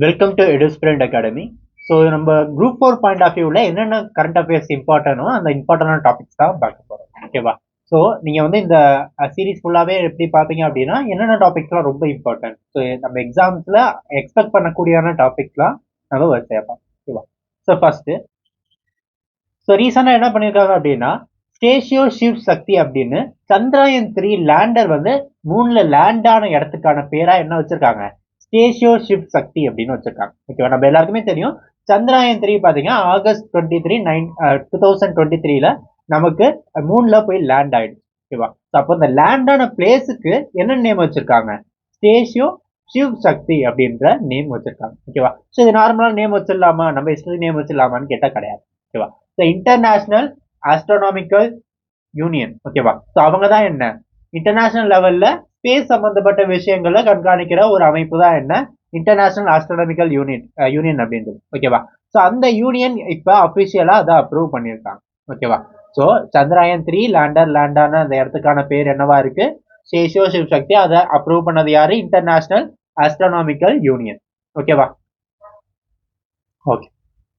Welcome to Edusprint academy. So நம்ம group 4 point of வியூவில் என்னென்ன கரண்ட் அஃபேர்ஸ் இம்பார்ட்டனோ அந்த இம்பார்ட்டன்டான டாபிக்ஸ் தான் பார்க்க போகிறோம். ஓகேவா? ஸோ நீங்கள் வந்து இந்த சீரீஸ் ஃபுல்லாகவே எப்படி பார்த்தீங்க அப்படின்னா என்னென்ன டாபிக்ஸ்லாம் ரொம்ப இம்பார்ட்டன்ட், ஸோ நம்ம எக்ஸாம்ஸில் எக்ஸ்பெக்ட் பண்ணக்கூடியான டாபிக்ஸ்லாம் நம்ம வரிசையாப்போம். ஓகேவா? ஸோ ஃபர்ஸ்ட்டு, ஸோ ரீசெண்டாக என்ன பண்ணியிருக்காங்க அப்படின்னா ஸ்டேஷியோ ஷிவ் சக்தி அப்படின்னு சந்திராயன் 3 லேண்டர் வந்து மூணில் லேண்ட் ஆன இடத்துக்கான பேராக என்ன வச்சுருக்காங்க, ஸ்டேஷியோ ஷிவ் சக்தி அப்படின்னு வச்சிருக்காங்க. ஓகேவா? நம்ம எல்லாருக்குமே தெரியும் சந்திராயன் 3 பார்த்தீங்கன்னா ஆகஸ்ட் 23 2023 நமக்கு மூணுல போய் லேண்ட் ஆயிடுச்சு. ஓகேவா? அப்போ இந்த லேண்டான பிளேஸுக்கு என்ன நேம் வச்சிருக்காங்க, ஸ்டேஷியோ ஷிவ் சக்தி அப்படின்ற நேம் வச்சிருக்காங்க. ஓகேவா? ஸோ இது நார்மலான நேம் வச்சிடலாமா, நம்ம இஷ்டத்துக்கு நேம் வச்சிடலாமான்னு கேட்டால் கிடையாது. ஓகேவா? ஸோ இன்டர்நேஷனல் ஆஸ்ட்ரோனாமிக்கல் யூனியன், ஓகேவா, ஸோ அவங்க தான் என்ன இன்டர்நேஷனல் லெவல்ல ஸ்பேஸ் சம்பந்தப்பட்ட விஷயங்களை கண்காணிக்கிற ஒரு அமைப்பு தான் என்ன இன்டர்நேஷனல் ஆஸ்ட்ரோனாமிக்கல் யூனியன் அப்படின்றது. ஓகேவா? ஸோ அந்த யூனியன் இப்போ அஃபிஷியலா அதை அப்ரூவ் பண்ணியிருக்காங்க. ஓகேவா? ஸோ சந்திராயன் 3 லேண்டான அந்த இடத்துக்கான பேர் என்னவா இருக்கு, ஸ்டேஷியோ ஷிவ் சக்தி. அதை அப்ரூவ் பண்ணது யாரு, இன்டர்நேஷனல் ஆஸ்ட்ரோனாமிக்கல் யூனியன். ஓகேவா? ஓகே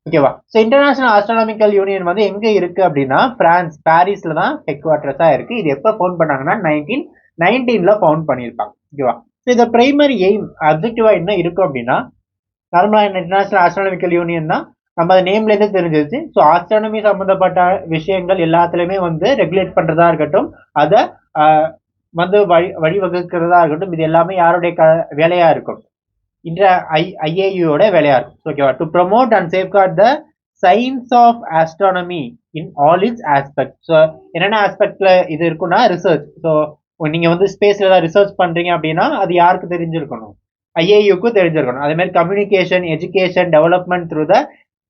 ஓகேவா? ஸோ இன்டர்நேஷனல் ஆஸ்ட்ரானமிக்கல் யூனியன் வந்து எங்க இருக்கு அப்படின்னா பிரான்ஸ் பாரிஸ்ல தான் ஹெட் குவார்டர்ஸா இருக்கு. இது எப்போ ஃபவுண்ட் பண்ணாங்கன்னா 1919 ஃபவுண்ட் பண்ணியிருப்பாங்க. ஓகேவா? ஸோ இந்த பிரைமரி எய்ம் அப்ஜெக்டிவா என்ன இருக்கும் அப்படின்னா, நார்மலா இன்டர்நேஷனல் ஆஸ்ட்ரானமிக்கல் யூனியன்னா நம்ம அந்த நேம்ல இருந்து தெரிஞ்சிருச்சு. ஸோ ஆஸ்ட்ரானமி சம்பந்தப்பட்ட விஷயங்கள் எல்லாத்துலயுமே வந்து ரெகுலேட் பண்றதா இருக்கட்டும், அதை வந்து வழிவகுக்கிறதா இருக்கட்டும், இது எல்லாமே யாருடைய வேலையா இருக்கும், இந்த ஐஏயுவோட வேலையா இருக்கும். ஓகேவா? To promote and safeguard the science of astronomy in all its aspect. So என்னென்ன ஆஸ்பெக்ட்ல இது இருக்குன்னா ரிசர்ச். ஸோ நீங்க வந்து ஸ்பேஸ்ல ஏதாவது ரிசர்ச் பண்றீங்க அப்படின்னா அது யாருக்கு தெரிஞ்சிருக்கணும், ஐஏயுக்கும் தெரிஞ்சிருக்கணும். அதே மாதிரி communication, education, development through the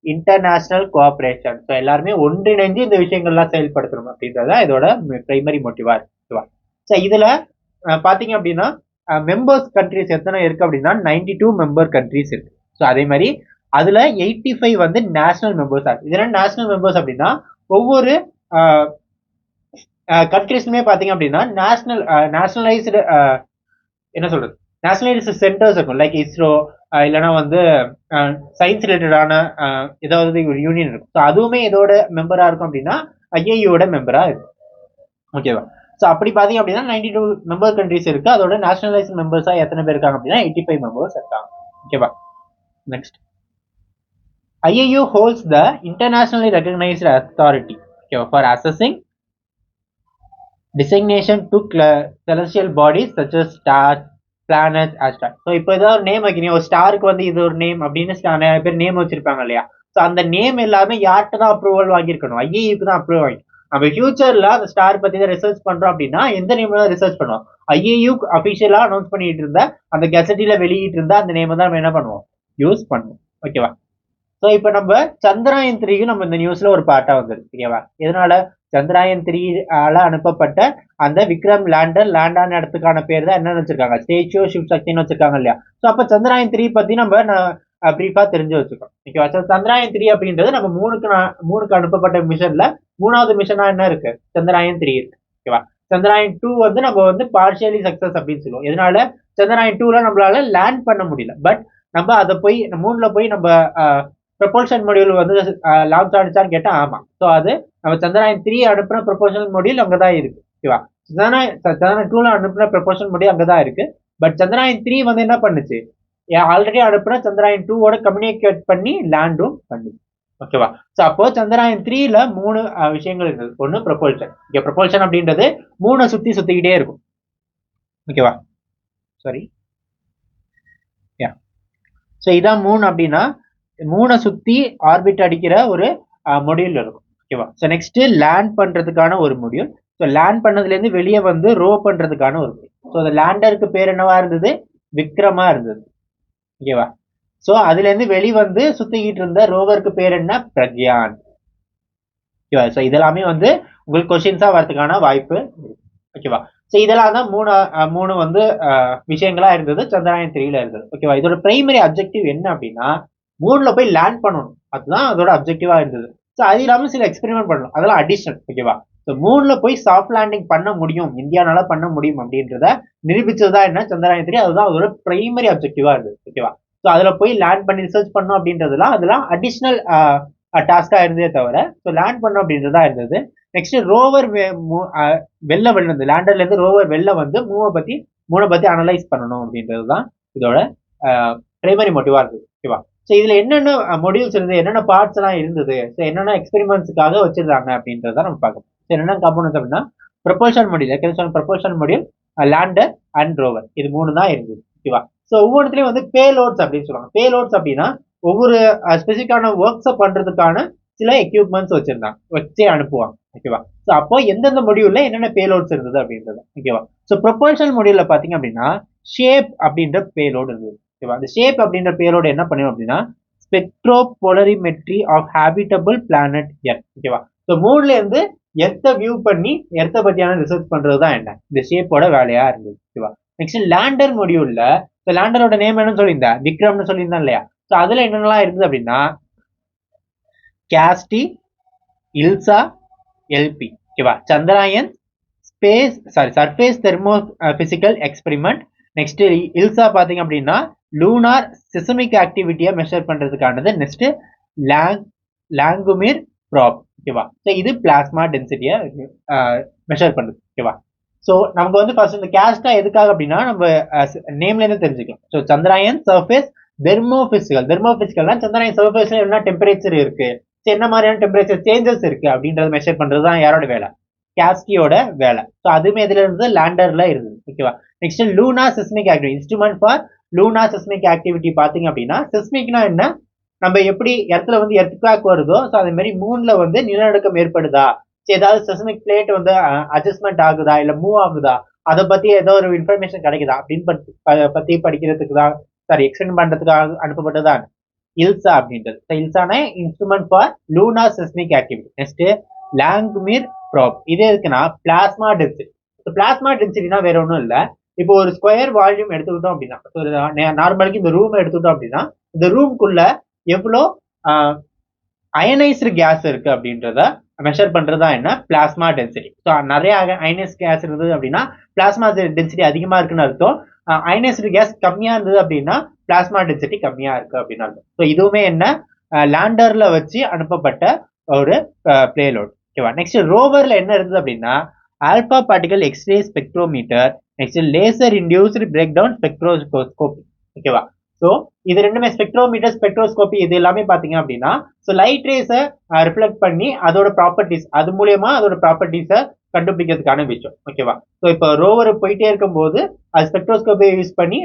international cooperation. So எல்லாருமே ஒன்றிணைஞ்சு இந்த விஷயங்கள்லாம் செயல்படுத்தணும் அப்படின்றத இதோட பிரைமரி மோட்டிவா இருக்கு. ஸோ இதுல பாத்தீங்க அப்படின்னா மெம்பர்ஸ் கண்ட்ரிஸ் எத்தனை இருக்கு அப்படின்னா 92 மெம்பர் கண்ட்ரிஸ் இருக்கு. ஸோ அதே மாதிரி அதுல 85 வந்து நேஷனல் மெம்பர்ஸ் ஆகும். இதெல்லாம் நேஷனல் மெம்பர்ஸ் அப்படின்னா ஒவ்வொரு கண்ட்ரிஸ்லுமே பாத்தீங்க அப்படின்னா நேஷனலைஸ்டு என்ன சொல்றது, நேஷனலைஸ்டு சென்டர்ஸ் இருக்கும். லைக் இஸ்ரோ, இல்லைன்னா வந்து சயின்ஸ் ரிலேட்டடான ஏதாவது ஒரு யூனியன் இருக்கும். ஸோ அதுவுமே இதோட மெம்பரா இருக்கும் அப்படின்னா ஐஏயோட மெம்பரா இருக்கும். ஓகேவா? ஸோ அப்படி பார்த்தீங்க அப்படின்னா 92 மெம்பர் கண்ட்ரிஸ் இருக்கு. அதோட நேஷனலைஸ் மெம்பர்ஸா எத்தனை பேர் இருக்காங்க அப்படின்னா 85 மெம்பர்ஸ் இருக்காங்க. ஓகேவா? Next, IAU holds the internationally recognized authority, okay, for assessing designation to celestial bodies such as stars, planets, asteroids. So இப்போ ஏதாவது ஒரு நேம் வைக்கிறீங்க, ஒரு ஸ்டாருக்கு வந்து இது ஒரு நேம் அப்படின்னு நிறைய பேர் நேம் வச்சிருப்பாங்க இல்லையா? ஸோ அந்த நேம் எல்லாமே யார்கிட்ட தான் அப்ரூவல் வாங்கியிருக்கணும், ஐஏயுக்கு தான் அப்ரூவல் வாங்கி. நம்ம ஃபியூச்சர்ல அந்த ஸ்டார் பத்தி தான் ரிசர்ச் பண்றோம் அப்படின்னா எந்த நேம்ல தான் ரிசர்ச் பண்ணுவோம், ஐஏயு அபிஷியலா அனௌன்ஸ் பண்ணிட்டு இருந்த அந்த கெசட்டில வெளியிட்டு இருந்தா அந்த நேம் தான் நம்ம என்ன பண்ணுவோம், யூஸ் பண்ணுவோம். ஓகேவா? ஸோ இப்போ நம்ம சந்திராயன் 3க்கு நம்ம இந்த நியூஸ்ல ஒரு பார்ட்டா வந்துருக்கு. ஓகேவா? இதனால சந்திராயன் 3 அனுப்பப்பட்ட அந்த விக்ரம் லேண்டான இடத்துக்கான பேர் தான் என்னன்னு வச்சிருக்காங்க, ஸ்டேஷியோ ஷிவ் சக்தின்னு வச்சிருக்காங்க இல்லையா? ஸோ அப்போ சந்திராயன் 3 பத்தி நம்ம பிரீஃபா தெரிஞ்சு வச்சுக்கோம். ஓகேவா? ஸோ சந்திராயன் 3 அப்படின்றது நம்ம மூணுக்கு அனுப்பப்பட்ட மிஷன்ல மூணாவது மிஷனா என்ன இருக்கு, சந்திராயன் 3 இருக்கு. ஓகேவா? சந்திராயன் 2 வந்து நம்ம வந்து பார்ஷியலி சக்சஸ் அப்படின்னு சொல்லுவோம். இதனால சந்திராயன் 2ல நம்மளால லேண்ட் பண்ண முடியல. பட் நம்ம அதை போய் மூணுல போய் நம்ம ப்ரொபல்ஷன் மாடியூல் வந்து லான்ச் ஆனிச்சான்னு கேட்டா ஆமா. ஸோ அது நம்ம சந்திராயன் 3 அனுப்புன ப்ரொபல்ஷன் மாடியூல் அங்கதான் இருக்கு. ஓகேவா? சந்திராயன் 2ல அனுப்புன ப்ரொபல்ஷன் மாடியூல் அங்கதான் இருக்கு. பட் சந்திராயன் 3 வந்து என்ன பண்ணுச்சு, ஆல்ரெடி அனுப்புன சந்திராயன் 2ஓட கம்யூனிகேட் பண்ணி லேண்டும் பண்ணுது. ஓகேவா? ஸோ அப்போ சந்திராயன் 3ல 3 விஷயங்கள் இருந்தது. ஒன்று ப்ரொபல்ஷன். ஓகே, ப்ரொபல்ஷன் அப்படின்றது 3 சுத்திக்கிட்டே இருக்கும். ஓகேவா? சாரி, ஸோ இதான் 3 அப்படின்னா 3 சுத்தி ஆர்பிட் அடிக்கிற ஒரு மொடியூல் இருக்கும். ஓகேவா? ஸோ நெக்ஸ்ட் லேண்ட் பண்றதுக்கான ஒரு மொடியூல். ஸோ லேண்ட் பண்ணதுல இருந்து வெளியே வந்து ரோ பண்றதுக்கான ஒரு மொடியூல். ஸோ அந்த லேண்டருக்கு பேர் என்னவா இருந்தது, விக்ரமா இருந்தது. ஓகேவா? ஸோ அதுல இருந்து வெளி வந்து சுத்திக்கிட்டு இருந்த ரோவருக்கு பேர் என்ன, பிரக்யான். ஓகேவா? ஸோ இதெல்லாமே வந்து உங்களுக்கு கொஸ்டின்ஸா வரதுக்கான வாய்ப்பு. ஓகேவா? ஸோ இதெல்லாம் தான் மூணு வந்து விஷயங்களா இருந்தது சந்திராயன் 3ல இருந்தது. ஓகேவா? இதோட பிரைமரி அப்ஜெக்டிவ் என்ன அப்படின்னா மூணுல போய் லேண்ட் பண்ணணும், அதுதான் அதோட அப்ஜெக்டிவா இருந்தது. ஸோ அது இல்லாமல் சில எக்ஸ்பெரிமெண்ட் பண்ணணும், அதெல்லாம் அடிஷனல். ஓகேவா? ஸோ மூணுல போய் சாஃப்ட் லேண்டிங் பண்ண முடியும், இந்தியானால பண்ண முடியும் அப்படின்றத நிரூபிச்சதுதான் என்ன, சந்திராயன் 3. அதுதான் அதோட பிரைமரி அப்ஜெக்டிவா இருந்தது. ஓகேவா? ஸோ அதுல போய் லேண்ட் பண்ணி ரிசர்ச் பண்ணோம் அப்படின்றதுலாம் அதெல்லாம் அடிஷ்னல் டாஸ்கா இருந்ததே தவிர ஸோ லேண்ட் பண்ணோம் அப்படின்றதா இருந்தது. நெக்ஸ்ட் ரோவர் வெளில வந்து லேண்டர்ல இருந்து ரோவர் வெளில வந்து மூணை பத்தி அனலைஸ் பண்ணணும் அப்படின்றது தான் இதோட பிரைமரி மோட்டிவா இருந்தது. ஓகேவா? ஸோ இதுல என்னென்ன மொடியூல்ஸ் இருந்தது, என்னென்ன பார்ட்ஸ் எல்லாம் இருந்தது, ஸோ என்னென்ன எக்ஸ்பெரிமெண்ட்ஸுக்காக வச்சிருந்தாங்க அப்படின்றத நம்ம பார்க்கணும். ஸோ என்னென்ன காம்போனன்ட்ஸ் அப்படின்னா propulsion module, propulsion module, lander and rover, இது 3 தான் இருந்தது. ஓகேவா? ஸோ ஒவ்வொன்றுலயும் வந்து பேலோட்ஸ் அப்படின்னு சொல்லுவாங்க. பேலோட்ஸ் அப்படின்னா ஒவ்வொரு ஸ்பெசிஃபிக்கான ஒர்க்ஸை பண்றதுக்கான சில எக்யூப்மெண்ட்ஸ் வச்சே அனுப்புவாங்க. ஓகேவா? ஸோ அப்போ எந்தெந்த மொடியூல்ல என்னென்ன பேலோட்ஸ் இருந்தது அப்படின்றது. ஓகேவா? ஸோ ப்ரொபல்ஷன் மொடியூல்ல பாத்தீங்க அப்படின்னா ஷேப் அப்படின்ற பேலோடு இருந்தது. ஓகேவா? அந்த ஷேப் அப்படின்ற பேலோடு என்ன பண்ணுவோம் அப்படின்னா ஸ்பெக்ட்ரோபோலரிமெட்ரி ஆஃப் ஹேபிட்டபிள் பிளானட் எர்த். ஓகேவா? ஸோ மூணுல இருந்து எர்த்தை வியூ பண்ணி எர்த்தை பத்தியான ரிசர்ச் பண்றது தான் என்ன இந்த ஷேப்போட வேலையா இருந்தது. ஓகேவா? நெக்ஸ்ட் லேண்டர் மொடியூல்ல லேண்டரோட நேம் என்னன்னு சொல்லியிருந்தேன், விக்ரம்னு சொல்லியிருந்தேன் இல்லையா? ஸோ அதுல என்னென்னலாம் இருந்தது அப்படின்னா கேஸ்டி, இல்சா, எல்பி. ஓகேவா? Chandrayaan surface thermo physical experiment. Next ILSA பாத்தீங்க அப்படின்னா லூனார் சிஸ்மிக் ஆக்டிவிட்டியை மெஷர் பண்றதுக்கானது. Next Langmuir probe. ஓகேவா? ஸோ இது பிளாஸ்மா டென்சிட்டியை மெஷர் பண்ணுது. ஓகேவா? ஸோ நமக்கு வந்து ஃபர்ஸ்ட் இந்த கேஸ்டா எதுக்காக அப்படின்னா நம்ம நேம்ல இருந்து தெரிஞ்சுக்கலாம். ஸோ சந்திராயன் சர்ஃபேஸ் தெர்மோபிசிக்கல்னா சந்திராயன் சர்ஃபேஸ்ல என்ன டெம்பரேச்சர் இருக்கு, என்ன மாதிரியான டெம்பரேச்சர் சேஞ்சஸ் இருக்கு அப்படின்றத மெஷர் பண்றது தான் யாரோட வேலை, கேஸ்டியோட வேலை. ஸோ அதுவுமே இதுல இருந்து லேண்டர்ல இருந்தது. ஓகேவா? Next Luna seismic activity, instrument for lunar seismic activity பாத்தீங்க அப்படின்னா சிஸ்மிக்னா என்ன, நம்ம எப்படி இடத்துல வந்து எர்த்குவேக் வருதோ ஸோ அதே மாதிரி மூணுல வந்து நிலநடுக்கம் ஏற்படுதா, ஏதாவது சிஸ்மிக் பிளேட் வந்து அட்ஜஸ்ட்மெண்ட் ஆகுதா இல்ல மூவ் ஆகுதா, அதை பத்தி ஏதோ ஒரு இன்ஃபர்மேஷன் கிடைக்குதா அப்படின்னு பத்தி படிக்கிறதுக்கு தான் எக்ஸ்டெண்ட் பண்றதுக்காக அனுப்பப்பட்டதான் இல்சா அப்படின்றது. இல்சானா instrument for lunar seismic activity. Next Langmuir probe, இது எதுக்குன்னா பிளாஸ்மா டென்சிட்டி. பிளாஸ்மா டென்சிட்டினா வேற ஒன்றும் இல்லை, இப்போ ஒரு ஸ்கொயர் வால்யூம் எடுத்துக்கிட்டோம் அப்படின்னா நார்மலுக்கு இந்த ரூம் எடுத்துக்கிட்டோம் அப்படின்னா இந்த ரூம்குள்ள எவ்வளோ அயனைஸ்டு கேஸ் இருக்கு அப்படின்றத மெஷர் பண்றதா என்ன பிளாஸ்மா டென்சிட்டி. ஸோ நிறைய அயனைஸ் கேஸ் இருந்தது அப்படின்னா பிளாஸ்மா டென்சிட்டி அதிகமா இருக்குன்னு அர்த்தம். அயனைஸ்டு கேஸ் கம்மியா இருந்தது அப்படின்னா பிளாஸ்மா டென்சிட்டி கம்மியா இருக்கு அப்படின்னு அர்த்தம். ஸோ இதுவுமே என்ன லேண்டர்ல வச்சு அனுப்பப்பட்ட ஒரு பிளேலோட். ஓகேவா? நெக்ஸ்ட் ரோவர்ல என்ன இருந்தது அப்படின்னா alpha particle X ray spectrometer, next laser induced break down spectroscopy. ஓகேவா? ஸோ இது ரெண்டுமே ஸ்பெக்ட்ரோமீட்டர் ஸ்பெக்ட்ரோஸ்கோபி இது எல்லாமே பாத்தீங்க அப்படின்னா ஸோ லைட் ரேஸை ரிஃப்ளெக்ட் பண்ணி அதோட ப்ராப்பர்ட்டிஸ் அது மூலியமா அதோட ப்ராப்பர்ட்டிஸை கண்டுபிடிக்கிறதுக்கான விஷயம். ஓகேவா? ஸோ இப்போ ரோவர் போயிட்டே இருக்கும் போது அது ஸ்பெக்ட்ரோஸ்கோபியை யூஸ் பண்ணி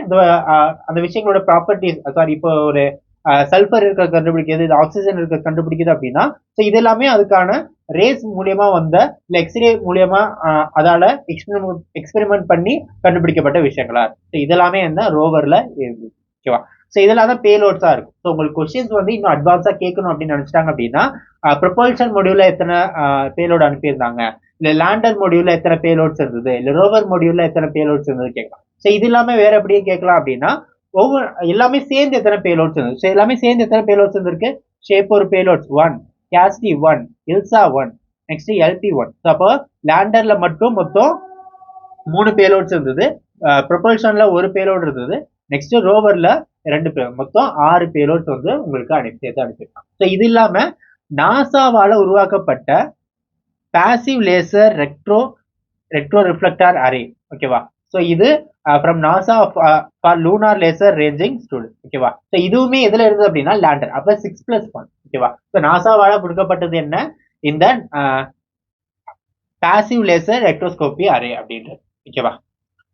அந்த விஷயங்களோட ப்ராப்பர்ட்டிஸ், சாரி இப்போ ஒரு சல்ஃபர் இருக்க கண்டுபிடிக்கிறது, இது ஆக்சிஜன் இருக்க கண்டுபிடிக்குது அப்படின்னா ஸோ இது எல்லாமே அதுக்கான ரேஸ் மூலியமா வந்த இல்ல எக்ஸ்ரே மூலியமா அதால எக்ஸ்பெரிமெண்ட் பண்ணி கண்டுபிடிக்கப்பட்ட விஷயங்களா இருக்கு. இதெல்லாமே என்ன ரோவர்ல இருக்கு. ஓகேவா? ஸோ இதெல்லாம் தான் பேலோட்ஸா இருக்கும். ஸோ உங்களுக்கு கொஸ்டின்ஸ் வந்து இன்னும் அட்வான்ஸா கேட்கணும் அப்படின்னு நினைச்சிட்டாங்க அப்படின்னா ப்ரொபல்ஷன் மொடியூல்ல எத்தனை பேலோட் அனுப்பியிருந்தாங்க, இல்ல லேண்டர் மொடியூல்ல எத்தனை பேலோட்ஸ் இருந்தது, இல்ல ரோவர் மொடியூல்ல எத்தனை பேலோட்ஸ் இருந்தது கேட்கலாம். ஸோ இது இல்லாம வேற எப்படியே கேட்கலாம் அப்படின்னா எல்லாமே சேர்ந்து எத்தனை பேலோட்ஸ் இருந்தது. ஸோ எல்லாமே சேர்ந்து எத்தனை பேலோட்ஸ் இருந்திருக்கு, ஷேப் ஒரு பேலோட்ஸ் 1, கேஸ்டி 1, இல்சா 1, நெக்ஸ்ட் எல்பி 1. ஸோ அப்போ லேண்டர்ல மட்டும் மொத்தம் 3 பேலோட்ஸ் இருந்தது, ப்ரொபல்ஷன்ல ஒரு பேலோட் இருந்தது, நெக்ஸ்ட் ரோவர்ல 2 பேர், மொத்தம் 6 பேலோட்ஸ் வந்து உங்களுக்கு அனுப்பியிருக்காங்க. ஸோ இது இல்லாம நாசாவால உருவாக்கப்பட்ட passive laser retro reflector array. ஓகேவா? ஸோ இது from NASA for lunar laser ranging student. ஓகேவா? ஸோ இதுவுமே எதுல இருந்தது அப்படின்னா லேண்டர். அப்ப 6+1. ஓகேவா? ஸோ நாசாவால கொடுக்கப்பட்டது என்ன, இந்த பாசிவ் லேசர் ரெட்ரோஸ்கோபி அரே அப்படின்றது. ஓகேவா?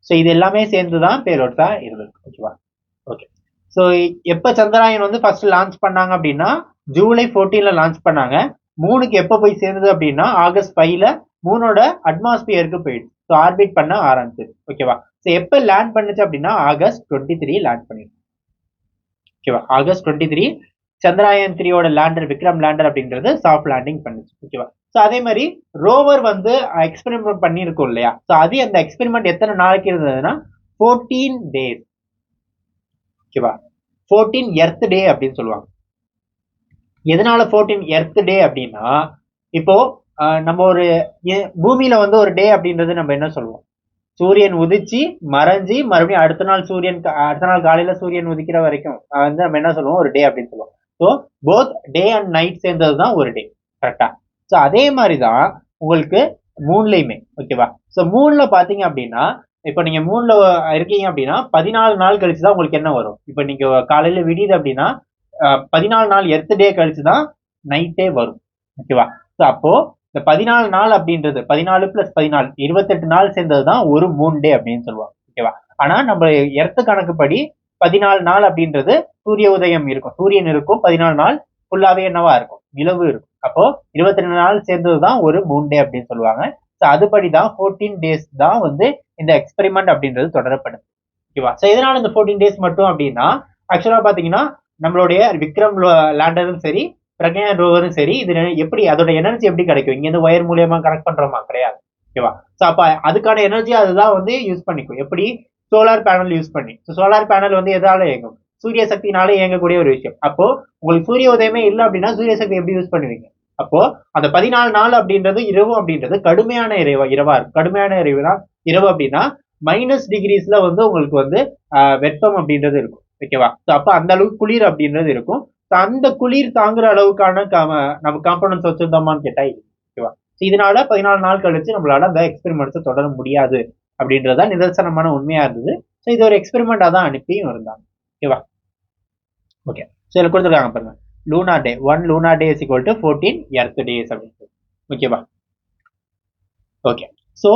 ஸோ இது எல்லாமே சேர்ந்துதான் பேலோட்ஸா இருந்தது. ஓகேவா? ஓகே. ஸோ எப்ப சந்திராயன் வந்து ஃபர்ஸ்ட் லான்ச் பண்ணாங்க அப்படின்னா ஜூலை 14ல லான்ச் பண்ணாங்க. மூணுக்கு எப்ப போய் சேர்ந்தது அப்படின்னா ஆகஸ்ட் 5ல மூணோட அட்மாஸ்பியருக்கு போயிடுச்சு. ஸோ ஆர்பிட் பண்ண ஆரம்பிச்சது. ஓகேவா? ஸோ எப்ப லேண்ட் பண்ணுச்சு அப்படின்னா ஆகஸ்ட் 23 லேண்ட் பண்ணிடுச்சு. ஓகேவா? ஆகஸ்ட் 23 சந்திராயன் 3யோட லேண்டர் விக்ரம் லேண்டர் அப்படின்றது சாஃப்ட் லேண்டிங் பண்ணுச்சு. ஓகேவா? ஸோ அதே மாதிரி ரோவர் வந்து எக்ஸ்பெரிமெண்ட் பண்ணியிருக்கோம் இல்லையா? ஸோ அது அந்த எக்ஸ்பெரிமெண்ட் எத்தனை நாளைக்கு இருந்ததுன்னா 14 days. ஓகேவா? 14 எர்த் டே அப்படின்னு சொல்லுவாங்க. எதனால 14 எர்த் டே அப்படின்னா இப்போ நம்ம ஒரு பூமியில வந்து ஒரு டே அப்படின்றது நம்ம என்ன சொல்லுவோம், சூரியன் உதிச்சு மறைஞ்சி மறுபடியும் அடுத்த நாள் காலையில சூரியன் உதிக்கிற வரைக்கும் வந்து நம்ம என்ன சொல்லுவோம், ஒரு டே அப்படின்னு சொல்லுவோம். So both day and night சேர்ந்தது தான் ஒரு டே. கரெக்டா? ஸோ அதே மாதிரிதான் உங்களுக்கு மூணுலயுமே. ஓகேவா? ஸோ மூணுல பாத்தீங்க அப்படின்னா, இப்ப நீங்க மூணுல இருக்கீங்க அப்படின்னா 14 நாள் கழிச்சுதான் உங்களுக்கு என்ன வரும். இப்ப நீங்க காலையில விடியுது அப்படின்னா 14 நாள் எர்த் டே கழிச்சுதான் நைட்டே வரும். ஓகேவா? ஸோ அப்போ இந்த 14 நாள் அப்படின்றது 14 + 14 28 நாள் சேர்ந்ததுதான் ஒரு மூன் டே அப்படின்னு சொல்லுவாங்க. ஓகேவா? ஆனா நம்ம எர்த்து கணக்குப்படி 14 நாள் அப்படின்றது சூரிய உதயம் இருக்கும், சூரியன் இருக்கும், 14 நாள் ஃபுல்லாவே என்னவா இருக்கும், நிலவு இருக்கும். அப்போ 22 நாள் சேர்ந்ததுதான் ஒரு மூன் டே அப்படின்னு சொல்லுவாங்க. ஸோ அதுபடிதான் 14 டேஸ் தான் வந்து இந்த எக்ஸ்பெரிமெண்ட் அப்படின்றது தொடரப்படுது. ஓகேவா? ஸோ எதனால இந்த 14 டேஸ் மட்டும் அப்படின்னா, ஆக்சுவலா பாத்தீங்கன்னா நம்மளுடைய விக்ரம் லேண்டரும் சரி, பிரக்ஞான் ரோவரும் சரி, இது எப்படி அதோட எனர்ஜி எப்படி கிடைக்கும், இங்க இருந்து ஒயர் மூலியமா கனெக்ட் பண்றோமா, கிடையாது. ஓகேவா? ஸோ அப்ப அதுக்கான எனர்ஜி அதுதான் வந்து யூஸ் பண்ணிக்கும். எப்படி? சோலார் பேனல் யூஸ் பண்ணி. சோலார் பேனல் வந்து எதால இயங்கும், சூரிய சக்தினால இயங்கக்கூடிய ஒரு விஷயம். அப்போ உங்களுக்கு சூரிய உதயமே இல்லை அப்படின்னா சூரிய சக்தி எப்படி யூஸ் பண்ணுவீங்க? அப்போ அந்த 14 நாள் அப்படின்றது இரவு அப்படின்றது கடுமையான இரவா இருக்கும். கடுமையான இரவு அப்படின்னா -டிகிரிஸ்ல வந்து உங்களுக்கு வந்து வெப்பம் அப்படின்றது இருக்கும். ஓகேவா? அப்ப அந்த அளவுக்கு குளிர் அப்படின்றது இருக்கும். அந்த குளிர் தாங்குற அளவுக்கான நம்ம காம்பனன்ஸ் வச்சிருந்தோமான்னு கேட்டா ஓகேவா? இதனால 14 நாள் கழிச்சு நம்மளால அந்த எக்ஸ்பெரிமெண்ட்ஸை தொடர முடியாது அப்படின்றதான் நிதர்சனமான உண்மையா இருந்தது. ஸோ இது ஒரு எக்ஸ்பெரிமெண்டா தான் அனுப்பியும் இருந்தாங்க. ஓகேவா? ஓகே. ஸோ இதில் கொடுத்துருக்காங்க பாருங்க, lunar day 1 lunar day is equal to 14 earth days அப்படின்னு. ஓகேவா? ஓகே. ஸோ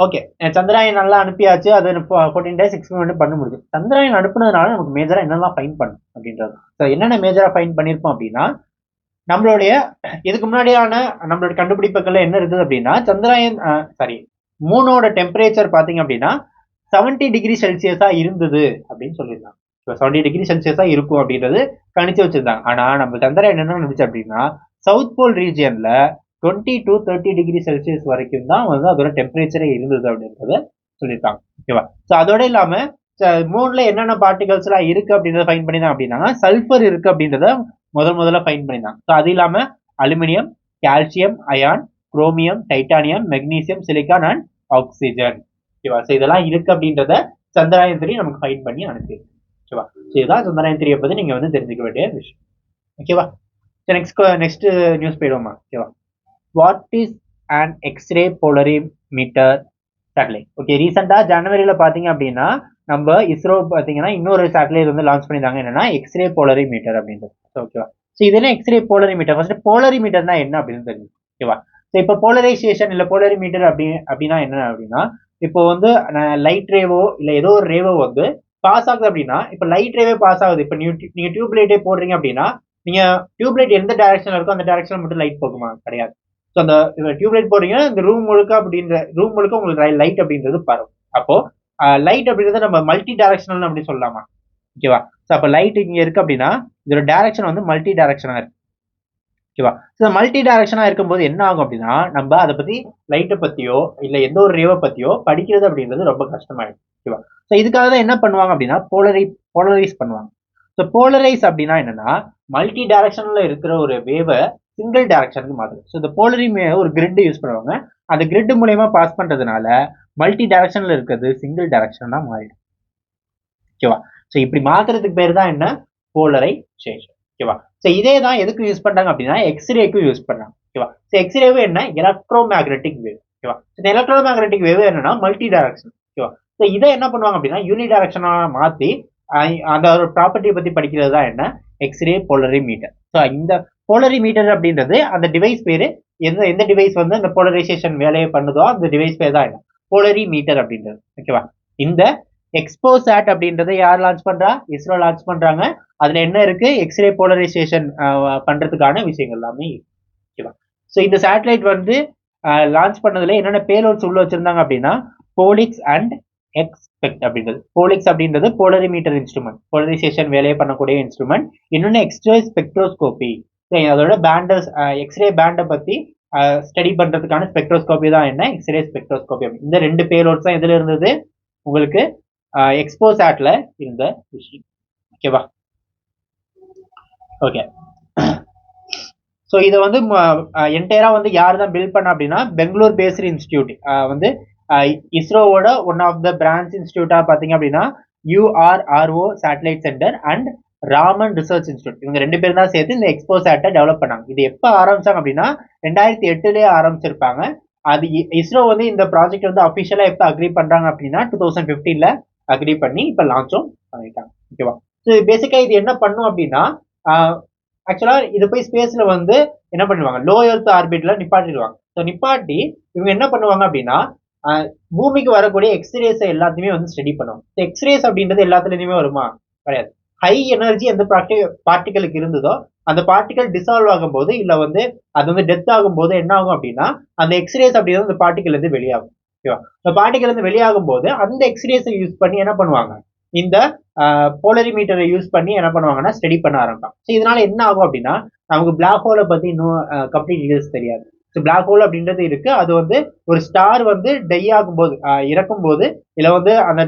ஓகே, சந்திராயன் நல்லா அனுப்பியாச்சு, அது 14 டேஸ் எக்ஸ்பெரிமெண்ட் பண்ண முடியும். சந்திராயன் அனுப்புனதுனால நமக்கு மேஜரா என்னெல்லாம் ஃபைன் பண்ணும் அப்படின்றது. ஸோ என்னென்ன மேஜரா ஃபைன் பண்ணியிருப்போம் அப்படின்னா, நம்மளுடைய இதுக்கு முன்னாடியான நம்மளுடைய கண்டுபிடிப்புகள்ல என்ன இருக்குது அப்படின்னா, சந்திராயன் மூனோட டெம்பரேச்சர் பாத்தீங்க அப்படின்னா 70 டிகிரி செல்சியஸா இருந்தது அப்படின்னு சொல்லியிருந்தாங்க. 70 டிகிரி செல்சியஸா இருக்கும் அப்படின்றது கணிச்சு வச்சிருந்தாங்க. ஆனா நம்ம சந்திராயன் என்ன நினைச்சு அப்படின்னா, சவுத் போல் ரீஜியன்ல 20 to 30 டிகிரி செல்சியஸ் வரைக்கும் தான் வந்து அதோட டெம்பரேச்சரே இருந்தது அப்படின்றத சொல்லியிருக்காங்க. ஓகேவா? ஸோ அதோட இல்லாம மூணுல என்னென்ன பார்ட்டிகல்ஸ் எல்லாம் இருக்கு அப்படின்றத ஃபைன் பண்ணிதான் அப்படின்னா, சல்ஃபர் இருக்கு அப்படின்றத முதல்ல ஃபைன் பண்ணியிருந்தாங்க. ஸோ அது இல்லாம aluminium, calcium, iron, chromium, titanium, magnesium, silicon and oxygen. ஓகேவா? ஸோ இதெல்லாம் இருக்கு அப்படின்றத சந்திராயன் 3 நமக்கு ஃபைன் பண்ணி அனுப்பியிருக்கு. ஓகேவா? ஸோ இதுதான் சந்திராயன் 3 பத்தி நீங்க வந்து தெரிஞ்சுக்க வேண்டிய விஷயம். ஓகேவா? நெக்ஸ்ட் நியூஸ் போயிடுவோமா? ஓகேவா? What is and X-ray polarimeter satellite? Okay, ரீசெண்டா ஜனவரியில பாத்தீங்க அப்படின்னா நம்ம இஸ்ரோ பாத்தீங்கன்னா இன்னொரு சேட்டலைட் வந்து லான்ச் பண்ணிருந்தாங்க, என்னன்னா எக்ஸ்ரே போலரிமீட்டர் அப்படின்றது. ஓகேவா? ஸோ இது என்ன எக்ஸ்ரே போலரிமீட்டர்? ஃபர்ஸ்ட் போலரிமீட்டர்னா என்ன அப்படின்னு தெரியும். ஓகேவா? ஸோ இப்போ போலரைசேஷன் இல்ல போலரிமீட்டர் அப்படின்னா என்ன அப்படின்னா, இப்போ வந்து லைட் ரேவோ இல்ல ஏதோ ஒரு ரேவோ வந்து பாஸ் ஆகுது அப்படின்னா, இப்போ லைட் ரேவே பாஸ் ஆகுது. இப்போ நீங்க டியூப் லைட்டே போடுறீங்க அப்படின்னா, நீங்க டியூப் லைட் எந்த டைரக்ஷன்ல இருக்கோ அந்த டைரக்ஷன்ல மட்டும் லைட் போகுமா? கிடையாது. ஸோ அந்த டியூப் லைட் போடுறீங்கன்னா இந்த ரூம் முழுக்க உங்களுக்கு லைட் அப்படின்றது பரவும். அப்போ லைட் அப்படின்றத நம்ம மல்டி டைரக்ஷனல் அப்படி சொல்லலாமா? ஓகேவா? ஸோ அப்போ லைட் இங்க இருக்கு அப்படின்னா இதோட டைரக்ஷன் வந்து மல்டி டைரக்ஷனா இருக்கு. ஓகேவா? ஸோ மல்டி டைரக்ஷனா இருக்கும்போது என்ன ஆகும் அப்படின்னா, நம்ம அதை பத்தி லைட்டை பத்தியோ இல்ல எந்த ஒரு ரேவை பத்தியோ படிக்கிறது அப்படின்றது ரொம்ப கஷ்டமாயிடும். ஓகேவா? ஸோ இதுக்காக தான் என்ன பண்ணுவாங்க அப்படின்னா போலரைஸ் பண்ணுவாங்க. ஸோ போலரைஸ் அப்படின்னா என்னன்னா, மல்டி டைரக்ஷன்ல இருக்கிற ஒரு வேவை சிங்கிள் டைரக்ஷனுக்கு மாத்துது. ஸோ இந்த போலரிமே ஒரு கிரிட் யூஸ் பண்ணுவாங்க. அந்த கிரிட் மூலயமா பாஸ் பண்றதுனால மல்டி டைரக்ஷன்ல இருக்கிறது சிங்கிள் டைரக்ஷனா மாறிடும். ஓகேவா? ஸோ இப்படி மாத்துறதுக்கு பேர் தான் என்ன? போலரைசேஷன். ஓகேவா? ஸோ இதே தான் எதுக்கு யூஸ் பண்றாங்க அப்படின்னா எக்ஸ்ரேக்கு யூஸ் பண்றாங்க. ஓகேவா? ஸோ எக்ஸ்ரேவே என்ன? Electromagnetic wave. ஓகேவா? இந்த எலக்ட்ரோமேக்னெட்டிக் வேவ் என்னன்னா மல்டி டைரக்ஷன். ஓகேவா? ஸோ இதை என்ன பண்ணுவாங்க அப்படின்னா யூனி டைரக்ஷனா மாத்தி அந்த ஒரு ப்ராப்பர்ட்டியை பத்தி படிக்கிறது தான் என்ன? X ray polarimeter. ஸோ இந்த போலரிமீட்டர் அப்படின்றது அந்த டிவைஸ் பேரு, எந்த டிவைஸ் வந்து அந்த போலரைசேஷன் வேலையை பண்ணுதோ அந்த டிவைஸ் பேர் தான் என்ன? போலரிமீட்டர் அப்படின்றது. ஓகேவா? இந்த எக்ஸ்போசாட் அப்படின்றத யார் லான்ச் பண்றா? இஸ்ரோ லான்ச் பண்றாங்க. அதுல என்ன இருக்கு? எக்ஸ்ரே போலரைசேஷன் பண்றதுக்கான விஷயங்கள் எல்லாமே. ஓகேவா? ஸோ இந்த சேட்டலைட் வந்து லான்ச் பண்ணதுல என்னென்ன பேலோட்ஸ் உள்ள வச்சிருந்தாங்க அப்படின்னா, போலிக்ஸ் அண்ட் எக்ஸ்பெக்ட் அப்படின்றது. போலிக்ஸ் அப்படின்றது போலரிமீட்டர் இன்ஸ்ட்ருமெண்ட், போலரைசேஷன் வேலையை பண்ணக்கூடிய இன்ஸ்ட்ருமெண்ட். இன்னொன்னு எக்ஸ்ரே ஸ்பெக்ட்ரோஸ்கோபி, அதோட பேண்டஸ் எக்ஸ்ரே பேண்டை பத்தி ஸ்டடி பண்றதுக்கான ஸ்பெக்ட்ரோஸ்கோபி தான் என்ன? X ray spectroscopy. இந்த ரெண்டு பேலோட்ஸ் தான் எதுல இருந்தது? உங்களுக்கு எக்ஸ்போசாட்ல இருந்த விஷயம். ஓகேவா? ஓகே. ஸோ இதை வந்து என்டையரா வந்து யார் தான் பில்ட் பண்ண அப்படின்னா பெங்களூர் பேஸ்டு இன்ஸ்டிடியூட் வந்து இஸ்ரோவோட ஒன் ஆஃப் த பிரான்ச் இன்ஸ்டியூட்டா பாத்தீங்க அப்படின்னா URRO satellite centre and Raman research institute, இவங்க 2 பேரும் தான் சேர்த்து இந்த எக்ஸ்போசாட்டை டெவலப் பண்ணாங்க. இது எப்ப ஆரம்பிச்சாங்க அப்படின்னா 2008லயே ஆரம்பிச்சிருப்பாங்க. அது இஸ்ரோ வந்து இந்த ப்ராஜெக்ட் வந்து அபிஷியலா எப்ப அக்ரி பண்றாங்க அப்படின்னா 2015ல அக்ரி பண்ணி இப்ப லான்ச்சும் பண்ணிட்டாங்க. ஓகேவா? ஸோ பேசிக்கா இது என்ன பண்ணும் அப்படின்னா, ஆக்சுவலா இது போய் ஸ்பேஸ்ல வந்து என்ன பண்ணுவாங்க, லோ எர்த் ஆர்பிட்ல நிப்பாட்டிடுவாங்க. ஸோ நிப்பாட்டி இவங்க என்ன பண்ணுவாங்க அப்படின்னா, பூமிக்கு வரக்கூடிய எக்ஸ்ரேஸ் எல்லாத்தையுமே வந்து ஸ்டடி பண்ணுவாங்க. எக்ஸ்ரேஸ் அப்படின்றது எல்லாத்துலயுமே வருமா? கிடையாது. ஹை எனர்ஜி எந்த பார்ட்டிகளுக்கு இருந்ததோ அந்த பார்ட்டிகல் டிசால்வ் ஆகும் போது இல்ல வந்து அது வந்து டெத் ஆகும் போது என்ன ஆகும் அப்படின்னா, அந்த எக்ஸ்ரேஸ் அப்படின்றது அந்த பார்ட்டிகல் இருந்து வெளியாகும். ஓகேவா? இந்த பார்ட்டிகல் இருந்து வெளியாகும் போது அந்த எக்ஸ்ரேஸை யூஸ் பண்ணி என்ன பண்ணுவாங்க, இந்த போலரிமீட்டரை யூஸ் பண்ணி என்ன பண்ணுவாங்கன்னா ஸ்டடி பண்ண ஆரம்பிப்பாங்க. ஸோ இதனால என்ன ஆகும் அப்படின்னா, நமக்கு பிளாக் ஹோலை பத்தி இன்னும் கம்ப்ளீட் டீடைல்ஸ் தெரியாது. ஸோ பிளாக் ஹோல் அப்படின்றது இருக்கு. அது வந்து ஒரு ஸ்டார் வந்து டை ஆகும் போது, இறக்கும் போது, இல்ல வந்து அந்த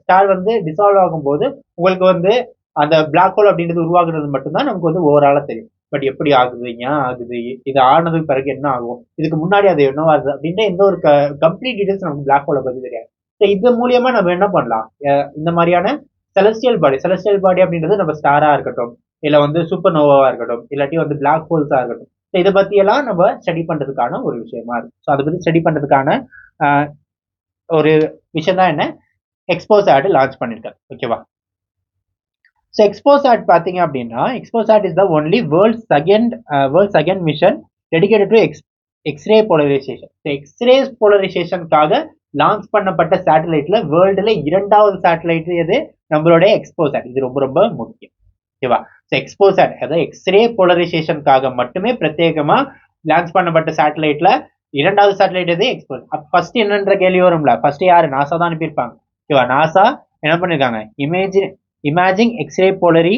ஸ்டார் வந்து டிசால்வ் ஆகும் போது உங்களுக்கு வந்து அந்த பிளாக் ஹோல் அப்படின்றது உருவாகுறது மட்டும்தான் நமக்கு வந்து ஓவராலா தெரியும். பட் எப்படி ஆகுது, ஏன் ஆகுது, இது ஆனதுக்கு பிறகு என்ன ஆகும், இதுக்கு முன்னாடி அது என்ன ஆகுது அப்படின்ற எந்த ஒரு கம்ப்ளீட் டீடைல்ஸ் நமக்கு பிளாக் ஹோலை பத்தி தெரியாது. இது மூலியமா நம்ம என்ன பண்ணலாம், இந்த மாதிரியான செலஸ்டியல் பாடி அப்படின்றது நம்ம ஸ்டாரா இருக்கட்டும், இல்ல வந்து சூப்பர் நோவாவா இருக்கட்டும், இல்லாட்டி வந்து பிளாக் ஹோல்ஸா இருக்கட்டும், இதை பத்தி எல்லாம் நம்ம ஸ்டடி பண்றதுக்கான ஒரு விஷயமா இருக்கு. ஸோ அதை பத்தி ஸ்டடி பண்றதுக்கான ஒரு விஷயம் தான் என்ன எக்ஸ்போசாட் லான்ச் பண்ணிருக்காரு. ஓகேவா? ஸோ எக்ஸ்போசாட் பாத்தீங்க அப்படின்னா, XPoSat is the only world second mission dedicated to X-ray polarisation. X-ray போலரைசேஷனுக்காக லான்ச் பண்ணப்பட்ட சேட்டலைட்ல வேர்ல்டுல 2வது சேட்டலைட் எது, நம்மளுடைய எக்ஸ்போசாட். இது ரொம்ப ரொம்ப முக்கியம். ஓகேவா? எக்ஸ்போசாட் அதாவது எக்ஸ்ரே போலரைசேஷனுக்காக மட்டுமே பிரத்யேகமா லான்ச் பண்ணப்பட்ட சேட்டலைட்ல 2வது சேட்டலைட் எது, எக்ஸ்போசாட். ஃபர்ஸ்ட் என்னன்ற கேள்வி வரும்ல, ஃபர்ஸ்ட் யாரு, நாசா தான் அனுப்பியிருப்பாங்க. ஓகேவா? நாசா என்ன பண்ணிருக்காங்க, imaging X-ray போலரி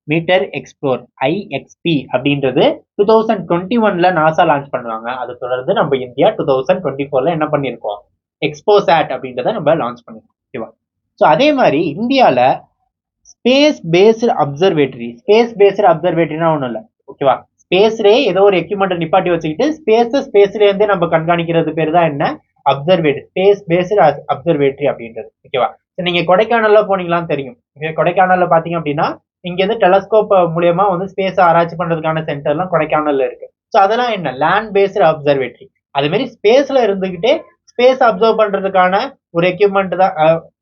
metre explorer IXP அப்படின்றது 2021ல நாசா லான்ச் பண்ணுவாங்க. அதை தொடர்ந்து நம்ம இந்தியா 2024ல என்ன பண்ணிருக்கோம், எக்ஸ்போசாட் அப்படின்றத நம்ம லான்ச் பண்ணிருக்கோம். ஓகேவா? ஸோ அதே மாதிரி இந்தியால ஸ்பேஸ் பேஸ்டு அப்சர்வேட்டரினா ஒன்றும் இல்லை. ஓகேவா? ஸ்பேஸ்லேயே ஏதோ ஒரு எக்யூப்மெண்ட் நிப்பாட்டி வச்சுக்கிட்டு ஸ்பேஸ்ல இருந்தே நம்ம கண்காணிக்கிறது பேர் தான் என்ன, அப்சர்வேட்டரி, ஸ்பேஸ் பேஸ்டு அப்சர்வேட்டரி அப்படின்றது. ஓகேவா? நீங்க கொடைக்கானல்ல போனீங்களான்னு தெரியும். கொடைக்கானல்ல பாத்தீங்க அப்படின்னா இங்க இருந்து டெலஸ்கோப் மூலியமா வந்து ஸ்பேஸ் ஆராய்ச்சி பண்றதுக்கான சென்டர்லாம் கொடைக்கானல்ல இருக்கு. ஸோ அதெல்லாம் என்ன, லேண்ட் பேஸ்டு அப்சர்வேட்டரி. அதே மாதிரி ஸ்பேஸ்ல இருந்துகிட்டே ஸ்பேஸ் அப்சர்வ் பண்றதுக்கான ஒரு எக்யூப்மெண்ட் தான்,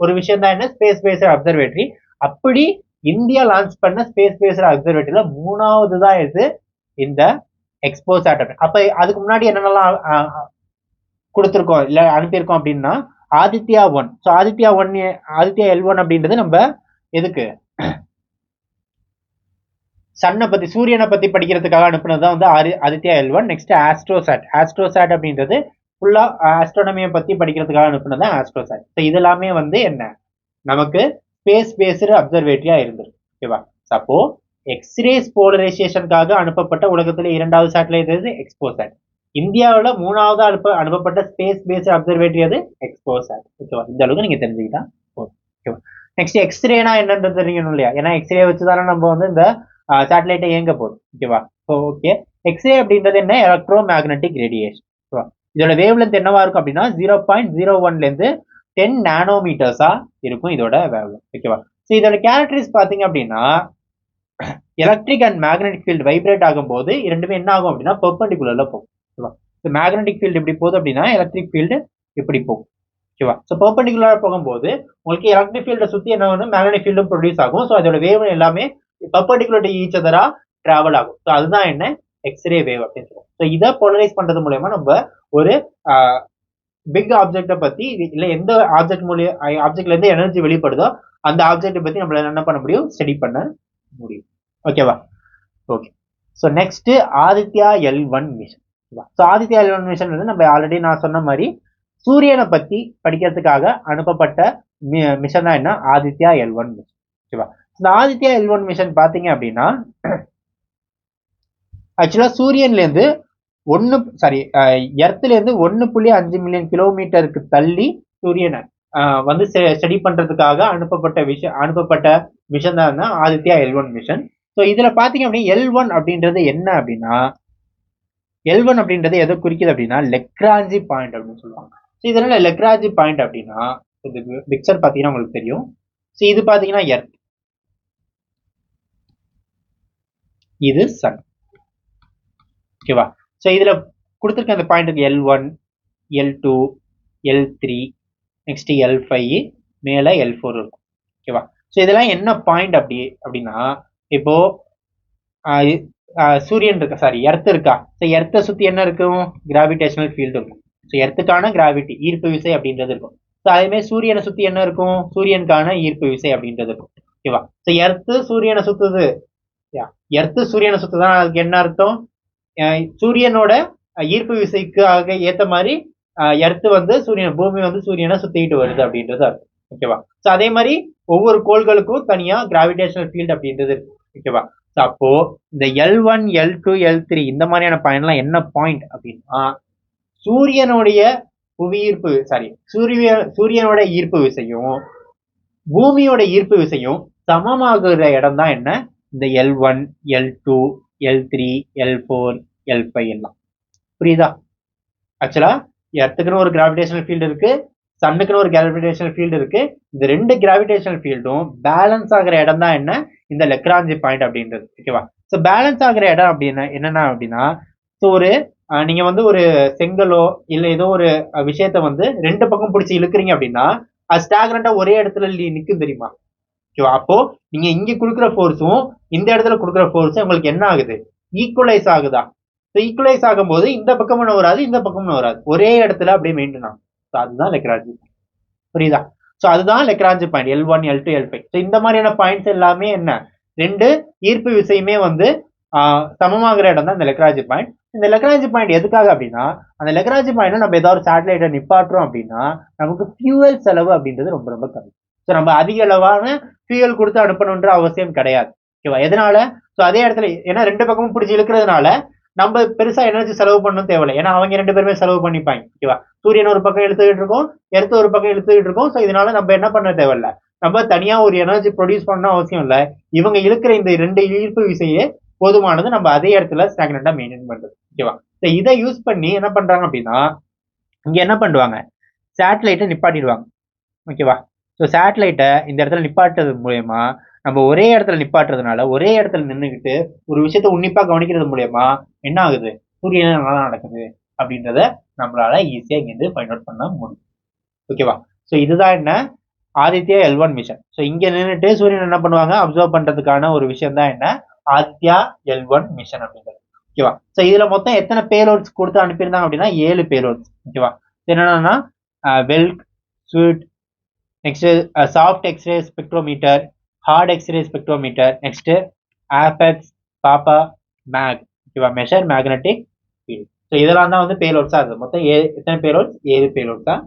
ஒரு விஷயம் தான் என்ன, ஸ்பேஸ் பேஸ்டு அப்சர்வேட்டரி. அப்படி இந்தியா லான்ச் பண்ண ஸ்பேஸ் பேஸ்டு அப்சர்வேட்டரியில 3வது தான் இது இந்த எக்ஸ்போசாட். அப்ப அதுக்கு முன்னாடி என்னென்னலாம் கொடுத்துருக்கோம் இல்ல அனுப்பியிருக்கோம் அப்படின்னா, ஆதித்யா 1. ஸோ ஆதித்யா L1 அப்படின்றது நம்ம எதுக்கு, சன்னை பத்தி சூரியனை பத்தி படிக்கிறதுக்காக அனுப்புனதுதான் வந்து ஆதித்யா L1. நெக்ஸ்ட் ஆஸ்ட்ரோசாட் அப்படின்றது ஃபுல்லா ஆஸ்ட்ரோனமியை பத்தி படிக்கிறதுக்காக அனுப்புனது ஆஸ்ட்ரோசாட். ஸோ இது எல்லாமே வந்து என்ன, நமக்கு ஸ்பேஸ் பேஸ்டு அப்சர்வேட்டரியா இருந்திருக்கு. ஓகேவா? அப்போ எக்ஸ்ரேஸ் போலரைசேஷனுக்காக அனுப்பப்பட்ட உலகத்துல 2வது சேட்டலைட் எது, எக்ஸ்போசாட். இந்தியாவில் 3வது அனுப்பப்பட்ட ஸ்பேஸ் பேஸ்டு அப்சர்வேட்டரி அது எக்ஸ்போசாட். ஓகேவா? இந்த அளவுக்கு நீங்க தெரிஞ்சுக்கிட்டா ஓகேவா? நெக்ஸ்ட் எக்ஸ்ரேனா என்னன்றது தெரியணும் இல்லையா, ஏன்னா எக்ஸ்ரே வச்சுதானே நம்ம வந்து இந்த சேட்டலைட்டை இயங்க போகுது. ஓகேவா? ஓகே, எக்ஸ்ரே அப்படின்றது என்ன, எலக்ட்ரோ மேக்னெட்டிக் ரேடியேஷன். இதோட வேவ் லென்த் என்னவா இருக்கும் அப்படின்னா 0.01ல இருந்து 10 நானோமீட்டர்ஸா இருக்கும் இதோட வேவ் லென்த். ஓகேவா? ஸோ இதோட கேரக்டரிஸ் பாத்தீங்க அப்படின்னா, electric and magnetic field vibrate ஆகும் போது இரண்டுமே என்ன ஆகும் அப்படின்னா பெர்பெண்டிகுலர்ல போகும். ஓகேவா? ஸோ மேக்னெட்டிக் ஃபீல்டு எப்படி போகுது அப்படின்னா எலக்ட்ரிக் ஃபீல்டு இப்படி போகும். ஓகேவா? ஸோ பெர்பெண்டிகுலரா போகும்போது உங்களுக்கு எலக்ட்ரிக் ஃபீல்டை சுத்தி என்ன வந்து மேக்னெட்டிக் ஃபீல்டும் ப்ரொடியூஸ் ஆகும். ஸோ அதோட வேவ் எல்லாமே பெர்பெண்டிகுலர் டு ஈச் அதரா டிராவல் ஆகும். ஸோ அதுதான் என்ன, எக்ஸ்ரே வேவ் அப்படின்னு சொல்லுவோம். ஸோ இதை போலரைஸ் பண்றது மூலயமா நம்ம ஒரு பிக் ஆப்ஜெக்டை பத்தி, இல்ல எந்த ஆப்ஜெக்ட்ல இருந்து எனர்ஜி வெளிப்படுதோ அந்த ஆப்ஜெக்டை பத்தி நம்மளால என்ன பண்ண முடியும், ஸ்டடி பண்ண முடியும். ஓகேவா? Okay. So next Aditya L1 mission. So Aditya L1 mission வந்து நம்ம ஆல்ரெடி நான் சொன்ன மாதிரி சூரியனை பத்தி படிக்கிறதுக்காக அனுப்பப்பட்ட மிஷன் தான் என்ன, ஆதித்யா L1 மிஷன். ஓகேவா? இந்த ஆதித்யா L1 மிஷன் பாத்தீங்க அப்படின்னா, ஆக்சுவலா சூரியன்ல இருந்து எர்த்ல இருந்து 1.5 மில்லியன் கிலோமீட்டருக்கு தள்ளி சூரியனை வந்து ஸ்டடி பண்றதுக்காக அனுப்பப்பட்ட மிஷன் தான் ஆதித்யா L1 மிஷன். ஸோ இதுல பாத்தீங்க அப்படின்னா L1 அப்படின்றது என்ன அப்படின்னா, L1 அப்படின்றது எதை குறிக்குது அப்படின்னா லெக்ராஞ்சி பாயிண்ட் அப்படின்னு சொல்லுவாங்க. ஸோ இதனால லெக்ராஜி பாயிண்ட் அப்படின்னா இது பிக்சர் பார்த்தீங்கன்னா உங்களுக்கு தெரியும். ஸோ இது பார்த்தீங்கன்னா எர்த், இது சன். ஓகேவா? ஸோ இதுல கொடுத்துருக்க அந்த பாயிண்ட்டுக்கு L1, L2, L3, next L5, மேல L4 இருக்கும். ஓகேவா? ஸோ இதெல்லாம் என்ன பாயிண்ட் அப்படின்னா இப்போ சூரியன் இருக்கா, சாரி எர்த் இருக்கா. ஸோ எர்த்தை சுத்தி என்ன இருக்கும்? கிராவிடேஷனல் ஃபீல்டு இருக்கும். ஸோ எர்த்துக்கான கிராவிட்டி ஈர்ப்பு விசை அப்படின்றது இருக்கும். ஸோ அதே மாதிரி சூரியனை சுத்தி என்ன இருக்கும்? சூரியனுக்கான ஈர்ப்பு விசை அப்படின்றது இருக்கும். ஓகேவா? ஸோ எர்த்து சூரியனை சுத்துது, எர்த்து சூரியனை சுத்துதான். அதுக்கு என்ன அர்த்தம்? சூரியனோட ஈர்ப்பு விசைக்காக ஏத்த மாதிரி எர்த்து வந்து பூமி வந்து சூரியனை சுத்திட்டு வருது அப்படின்றது அர்த்தம். ஓகேவா? ஸோ அதே மாதிரி ஒவ்வொரு கோள்களுக்கும் தனியா கிராவிடேஷனல் ஃபீல்டு அப்படின்றது இருக்கு. ஓகேவா? அப்போ இந்த L1, L2, L3 இந்த மாதிரியான பாயிண்ட்லாம் என்ன பாயிண்ட் அப்படின்னா சூரியனுடைய புவியீர்ப்பு, சாரி சூரியனோட ஈர்ப்பு விசையும் பூமியோட ஈர்ப்பு விசையும் சமமாகிற இடம் தான் என்ன? இந்த L1, L2, L3, L4, L5 எல்லாம். புரியுதா? ஆக்சுவலா எர்த்துக்குன்னு ஒரு கிராவிடேஷனல் ஃபீல்டு இருக்கு, சன்னுக்குன்னு ஒரு கிராவிடேஷனல் ஃபீல்டு இருக்கு. இந்த ரெண்டு கிராவிடேஷனல் ஃபீல்டும் பேலன்ஸ் ஆகிற இடம் தான் என்ன? இந்த லெக்ராஞ்சி பாயிண்ட் அப்படின்றது. ஓகேவா? ஸோ பேலன்ஸ் ஆகிற இடம் அப்படின்னா என்னன்னா அப்படின்னா, ஸோ ஒரு நீங்க வந்து ஒரு செங்கலோ இல்ல ஏதோ ஒரு விஷயத்த வந்து ரெண்டு பக்கம் பிடிச்சி இழுக்கிறீங்க அப்படின்னா அது ஸ்டாக்ரண்டா ஒரே இடத்துல நிற்கும், தெரியுமா? ஓகேவா? அப்போ நீங்க இங்க கொடுக்குற ஃபோர்ஸும் இந்த இடத்துல கொடுக்குற ஃபோர்ஸும் உங்களுக்கு என்ன ஆகுது? ஈக்குவலைஸ் ஆகுதா? ஸோ ஈக்குவலைஸ் ஆகும்போது இந்த பக்கமும் வராது, இந்த பக்கமும் வராது, ஒரே இடத்துல அப்படியே மெயின்டைன் ஆகும். ஸோ அதுதான் லெக்ராஞ்சி. புரியுதா? ஸோ அதுதான் Lagrange point L1, L2, L5. So இந்த மாதிரியான பாயிண்ட்ஸ் எல்லாமே என்ன? ரெண்டு ஈர்ப்பு விசையுமே வந்து சமமாகிற இடம் தான் இந்த லெக்ராஞ்சி பாயிண்ட். இந்த லெக்ராஞ்சி பாயிண்ட் எதுக்காக அப்படின்னா, அந்த லெக்ராஞ்சி பாயிண்ட் நம்ம ஏதாவது சேட்டலைட்டை நிப்பாட்டுறோம் அப்படின்னா நமக்கு ஃபியூவல் செலவு அப்படின்றது ரொம்ப ரொம்ப கம்மி. ஸோ நம்ம அதிக அளவான ஃபியூவல் கொடுத்து அனுப்பணுன்ற அவசியம் கிடையாது. ஓகேவா? எதனால? ஸோ அதே இடத்துல ஏன்னா ரெண்டு பக்கமும் பிடிச்சி இழுக்கிறதுனால நம்ம பெருசா எனர்ஜி செலவு பண்ணணும் தேவையில்லை. ஏன்னா அவங்க ரெண்டு பேருமே செலவு பண்ணிப்பாங்க. ஓகேவா? சூரியன் ஒரு பக்கம் இழுத்துக்கிட்டு இருக்கோம், எர்த் ஒரு பக்கம் இழுத்துக்கிட்டு இருக்கோம். ஸோ இதனால நம்ம என்ன பண்ண தேவையில்லை, நம்ம தனியா ஒரு எனர்ஜி ப்ரொடியூஸ் பண்ணணும் அவசியம் இல்லை. இவங்க இழுக்கிற இந்த ரெண்டு ஈர்ப்பு விசையே போதுமானது நம்ம அதே இடத்துல ஸ்டாக்னண்டா மெயின்டைன் பண்றது. ஓகேவா? ஸோ இதை யூஸ் பண்ணி என்ன பண்றாங்க அப்படின்னா இங்க என்ன பண்ணுவாங்க? சேட்டலைட்டை நிப்பாட்டிடுவாங்க. ஓகேவா? ஸோ சேட்டலைட்டை இந்த இடத்துல நிப்பாட்டுறது மூலயமா நம்ம ஒரே இடத்துல நிப்பாட்டுறதுனால ஒரே இடத்துல நின்றுக்கிட்டு ஒரு விஷயத்த உன்னிப்பா கவனிக்கிறது மூலயமா என்ன ஆகுது? சூரியன் நல்லா நடக்குது அப்படின்றத நம்மளால ஈஸியா இங்கிருந்து ஃபைண்ட் அவுட் பண்ண முடியும். ஓகேவா? ஸோ இதுதான் என்ன? Aditya L1 mission. ஸோ இங்க நின்றுட்டு சூரியன் என்ன பண்ணுவாங்க? அப்சர்வ் பண்றதுக்கான ஒரு விஷயம் தான் என்ன? ஆதித்யா L1 மிஷன் அப்படின்றது. ஓகேவா? ஸோ இதுல மொத்தம் எத்தனை பேலோட்ஸ் கொடுத்து அனுப்பியிருந்தாங்க அப்படின்னா 7 பேலோட்ஸ். ஓகேவா? என்னன்னா VELC, SUIT, next soft X-ray spectrometer, hard X-ray spectrometer, next ASPEX, PAPA, MAG. ஓகேவா? Measure magnetic field. ஸோ இதெல்லாம் தான் வந்து பேலோட்ஸா இருக்குது. மொத்தம் எத்தனை பேலோட்ஸ்? 7 பேலோட்ஸ் தான்.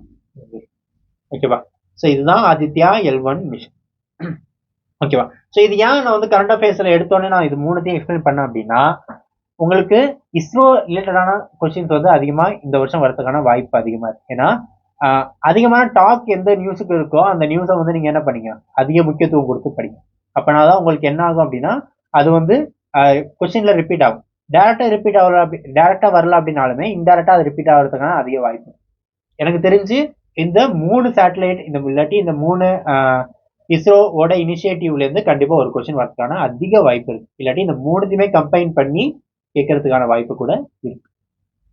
ஓகேவா? ஸோ இதுதான் ஆதித்யா L1 மிஷன். ஓகேவா? ஸோ இது ஏன் நான் வந்து கரண்ட் அஃபேர்ஸ்ல எடுத்தோன்னே நான் இது மூணுத்தையும் எக்ஸ்பிளைன் பண்ணேன் அப்படின்னா உங்களுக்கு இஸ்ரோ ரிலேட்டடான கொஸ்டின்ஸ் வந்து அதிகமா இந்த வருஷம் வரதுக்கான வாய்ப்பு அதிகமா இருக்கு. ஏன்னா அதிகமான டாக் எந்த நியூஸுக்கு இருக்கோ அந்த நியூஸை வந்து நீங்க என்ன பண்ணீங்க? அதிக முக்கியத்துவம் கொடுத்து படிங்க. அப்பனாதான் உங்களுக்கு என்ன ஆகும் அப்படின்னா அது வந்து கொஸ்டின்ல ரிப்பீட் ஆகும். டேரக்டா வரல அப்படின்னாலுமே இன்டெரக்டா அது ரிப்பீட் ஆகிறதுக்கான அதிக வாய்ப்பு. எனக்கு தெரிஞ்சு இந்த 3 சேட்டலைட் இல்லாட்டி இந்த 3 இஸ்ரோவோட இனிஷியேட்டிவ்ல இருந்து கண்டிப்பா ஒரு கொஸ்டின் வரதுக்கான அதிக வாய்ப்பு இருக்கு. இல்லாட்டி இந்த 3த்தையுமே கம்பைன் பண்ணி கேட்கறதுக்கான வாய்ப்பு கூட இருக்கு.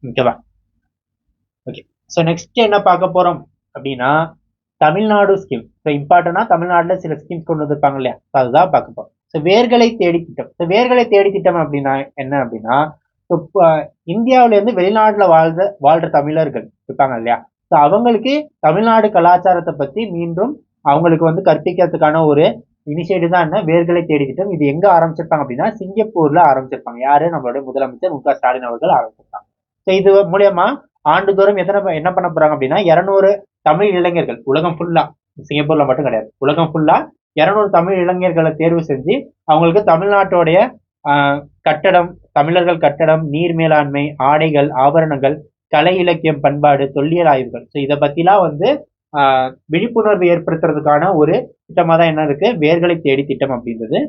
ஓகேவா? ஓகே. ஸோ நெக்ஸ்ட் என்ன பார்க்க போறோம் அப்படின்னா தமிழ்நாடு ஸ்கீம். ஸோ இம்பார்ட்டன்டா தமிழ்நாடுல சில ஸ்கீம்ஸ் கொண்டு வந்திருப்பாங்க இல்லையா? அதுதான் பார்க்க போறோம். ஸோ வேர்களை தேடி திட்டம். ஸோ வேர்களை தேடி திட்டம் அப்படின்னா என்ன அப்படின்னா இந்தியாவில இருந்து வெளிநாட்டுல வாழ்ற தமிழர்கள் இருப்பாங்க இல்லையா? ஸோ அவங்களுக்கு தமிழ்நாடு கலாச்சாரத்தை பத்தி மீண்டும் அவங்களுக்கு வந்து கற்பிக்கிறதுக்கான ஒரு இனிஷியேட்டிவ் தான் என்ன? வேர்களை தேடி திட்டம். இது எங்க ஆரம்பிச்சிருப்பாங்க அப்படின்னா சிங்கப்பூர்ல ஆரம்பிச்சிருப்பாங்க. யாரு? நம்மளுடைய முதலமைச்சர் மு க ஸ்டாலின் அவர்கள் ஆரம்பிச்சிருப்பாங்க. ஸோ இது மூலியமா ஆண்டுதோறும் என்ன பண்ண போறாங்க அப்படின்னா 200 தமிழ் இளைஞர்கள் உலகம் ஃபுல்லா, சிங்கப்பூர்ல மட்டும் கிடையாது, உலகம் ஃபுல்லா 200 தமிழ் இளைஞர்களை தேர்வு செஞ்சு அவங்களுக்கு தமிழ்நாட்டோடைய கட்டடம், தமிழர்கள் கட்டடம், நீர் மேலாண்மை, ஆடைகள், ஆபரணங்கள், கலை இலக்கியம், பண்பாடு, தொல்லியல் ஆய்வுகள், ஸோ இதை பத்திலாம் வந்து விழிப்புணர்வு ஏற்படுத்துறதுக்கான ஒரு திட்டமா தான் என்ன இருக்கு? வேர்களை தேடி திட்டம் அப்படின்றது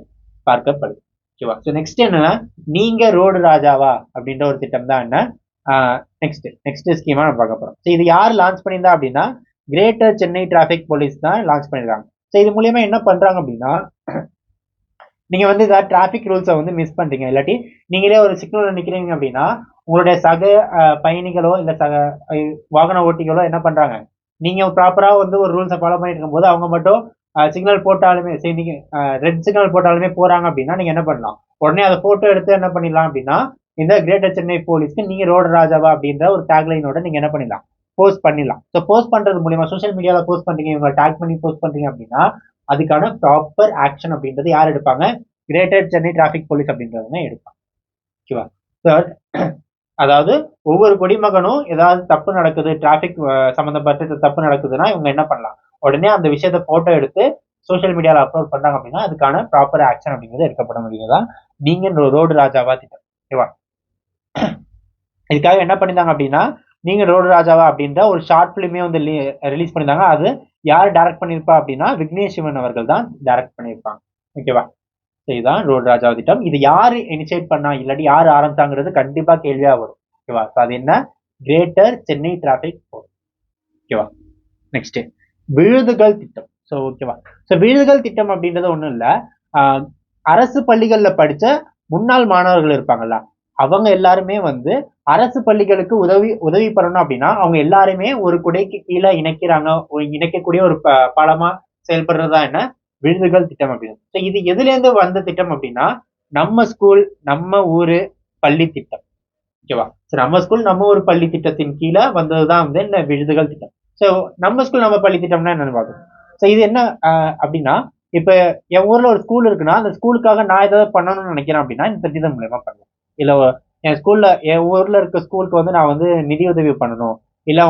பார்க்கப்படுது. ஓகேவா? ஸோ நெக்ஸ்ட் என்னன்னா நீங்க ரோடு ராஜாவா அப்படின்ற ஒரு திட்டம் தான் என்ன? நெக்ஸ்ட் ஸ்கீமா நம்ம பார்க்க போறோம். ஸோ இது யார் லான்ச் பண்ணியிருந்தா அப்படின்னா கிரேட்டர் சென்னை டிராஃபிக் போலீஸ் தான் லான்ச் பண்ணியிருக்காங்க. ஸோ இது மூலியமா என்ன பண்றாங்க அப்படின்னா நீங்க வந்து ஏதாவது டிராஃபிக் ரூல்ஸை வந்து மிஸ் பண்றீங்க, இல்லாட்டி நீங்களே ஒரு சிக்னல்ல நிக்கிறீங்க அப்படின்னா உங்களுடைய சக பயணிகளோ இல்ல சக வாகன ஓட்டிகளோ என்ன பண்றாங்க, நீங்க ப்ராப்பரா வந்து ஒரு ரூல்ஸை ஃபாலோ பண்ணிட்டு இருக்கும்போது அவங்க மட்டும் சிக்னல் போட்டாலுமே சரி, நீங்க ரெட் சிக்னல் போட்டாலுமே போறாங்க அப்படின்னா நீங்க என்ன பண்ணலாம், உடனே அதை போட்டோ எடுத்து என்ன பண்ணிடலாம் அப்படின்னா இந்த கிரேட்டர் சென்னை போலீஸ்க்கு நீங்க ரோடு ராஜாவா அப்படின்ற ஒரு டேக்லைனோட நீங்க என்ன பண்ணிடலாம், போஸ்ட் பண்ணிடலாம். ஸோ போஸ்ட் பண்றது மூலியமா சோஷியல் மீடியாவில் போஸ்ட் பண்றீங்க, இவங்க டேக் பண்ணி போஸ்ட் பண்றீங்க அப்படின்னா அதுக்கான ப்ராப்பர் ஆக்ஷன் அப்படின்றது யார் எடுப்பாங்க, கிரேட்டர் சென்னை டிராஃபிக் போலீஸ் அப்படின்றவங்க எடுப்பாங்க. ஓகேவா? தேர்ட், அதாவது ஒவ்வொரு குடிமகனும் ஏதாவது தப்பு நடக்குது, டிராஃபிக் சம்பந்தப்பட்ட தப்பு நடக்குதுன்னா இவங்க என்ன பண்ணலாம், உடனே அந்த விஷயத்த போட்டோ எடுத்து சோஷியல் மீடியாவில் அப்லோட் பண்றாங்க அப்படின்னா அதுக்கான ப்ராப்பர் ஆக்ஷன் அப்படிங்கிறது எடுக்கப்பட முடியுதுதான் நீங்க ரோடு ராஜாவா திட்டம். ஓகேவா? இதுக்காக என்ன பண்ணிருந்தாங்க அப்படின்னா நீங்க ரோடு ராஜாவா அப்படின்ற ஒரு ஷார்ட் பிலிமே வந்து ரிலீஸ் பண்ணிருந்தாங்க. அது யார் டைரக்ட் பண்ணிருப்பா அப்படின்னா விக்னேஷ் சிவன் அவர்கள் தான் டைரக்ட் பண்ணியிருப்பாங்க. ஓகேவா? இதுதான் ரோடு ராஜாவா திட்டம். இது யாரு இனிஷியேட் பண்ணா இல்லாட்டி யார் ஆரம்பிச்சாங்கிறது கண்டிப்பா கேள்வியா வரும். ஓகேவா? அது என்ன, கிரேட்டர் சென்னை டிராபிக் போலீஸ். ஓகேவா? நெக்ஸ்ட் விழுதுகள் திட்டம். ஸோ ஓகேவா, ஸோ விழுதுகள் திட்டம் அப்படின்றது ஒன்றும் இல்லை, அரசு பள்ளிகளில் படித்த முன்னாள் மாணவர்கள் இருப்பாங்கல்ல அவங்க எல்லாருமே வந்து அரசு பள்ளிகளுக்கு உதவி பண்ணணும் அப்படின்னா அவங்க எல்லாருமே ஒரு குடைக்கு கீழே இணைக்கக்கூடிய ஒரு பாலமா செயல்படுறதா என்ன விழுதுகள் திட்டம் அப்படின்னு. ஸோ இது எதுல இருந்து வந்த திட்டம் அப்படின்னா நம்ம ஸ்கூல் நம்ம ஊரு பள்ளி திட்டம். ஓகேவா? ஸோ நம்ம ஸ்கூல் நம்ம ஊர் பள்ளி திட்டத்தின் கீழே வந்ததுதான் வந்து இந்த விழுதுகள் திட்டம். ஸோ நம்ம ஸ்கூல் நம்ம பள்ளி திட்டம்னா என்னன்னு பார்க்கணும். ஸோ இது என்ன அப்படின்னா இப்ப என் ஊர்ல ஒரு ஸ்கூல் இருக்குன்னா அந்த ஸ்கூலுக்காக நான் ஏதாவது பண்ணணும்னு நினைக்கிறேன் அப்படின்னா இந்த திட்டம் மூலயமா பண்ணலாம். இல்ல என் ஊர்ல இருக்க ஸ்கூலுக்கு வந்து நான் வந்து நிதி உதவி பண்ணணும், இல்ல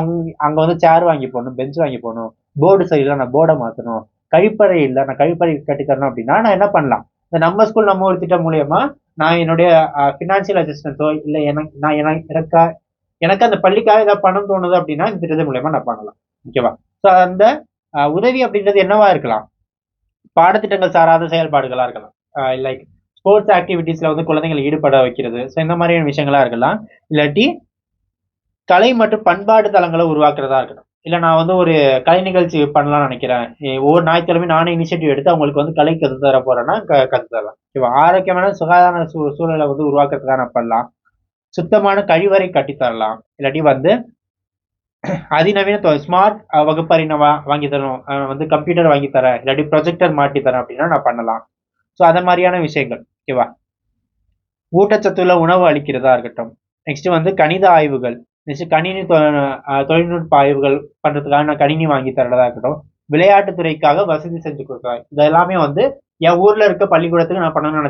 அங்க வந்து சேர் வாங்கி போடணும், பெஞ்ச் வாங்கி போடணும், போர்டு சரியில்லை நான் போர்டை மாத்தணும், கழிப்பறை இல்லை நான் கழிப்பறை கட்டித்தரணும் அப்படின்னா நான் என்ன பண்ணலாம், இந்த நம்ம ஸ்கூல் நம்ம ஒரு திட்டம் மூலியமா நான் என்னுடைய பினான்சியல் அசிஸ்டன்ஸோ இல்லை எனக்கு அந்த பள்ளிக்காக ஏதாவது பணம் தோணுது அப்படின்னா இந்த திட்டத்தின் மூலியமா நான் பண்ணலாம். ஓகேவா? ஸோ அந்த உதவி அப்படின்றது என்னவா இருக்கலாம், பாடத்திட்டங்கள் சாராத செயல்பாடுகளா இருக்கலாம், லைக் ஸ்போர்ட்ஸ் ஆக்டிவிட்டீஸ்ல வந்து குழந்தைகளை ஈடுபட வைக்கிறது, ஸோ இந்த மாதிரியான விஷயங்களா இருக்கலாம், இல்லாட்டி கலை மற்றும் பண்பாடு தளங்களை உருவாக்குறதா இருக்கணும். இல்லை நான் வந்து ஒரு கலை நிகழ்ச்சி பண்ணலாம்னு நினைக்கிறேன், ஒவ்வொரு ஞாயிற்றுக்கிழமை நானே இனிஷியேட்டிவ் எடுத்து அவங்களுக்கு வந்து கலை கற்றுத்தர போறேன்னா கற்றுத்தரலாம். இப்போ ஆரோக்கியமான சுகாதார சூழலை வந்து உருவாக்குறதுக்காக நான் பண்ணலாம், சுத்தமான கழிவறை கட்டித்தரலாம், இல்லாட்டி வந்து அதிநவீன ஸ்மார்ட் வகுப்பறை நான் வாங்கி தரணும், வந்து கம்ப்யூட்டர் வாங்கி தரேன், இல்லாட்டி ப்ரொஜெக்டர் மாட்டி தரேன் அப்படின்னா நான் பண்ணலாம். ஸோ அந்த மாதிரியான விஷயங்கள். ஓகேவா? ஊட்டச்சத்துள்ள உணவு அளிக்கிறதா இருக்கட்டும், நெக்ஸ்ட் வந்து கணித ஆய்வுகள், நெக்ஸ்ட் கணினி தொழில்நுட்ப ஆய்வுகள் பண்றதுக்காக நான் கணினி வாங்கி தரதா இருக்கட்டும், விளையாட்டுத்துறைக்காக வசதி செஞ்சு கொடுக்குறேன். இது எல்லாமே வந்து என் ஊர்ல இருக்க பள்ளிக்கூடத்துக்கு நான் பண்ணணும்னு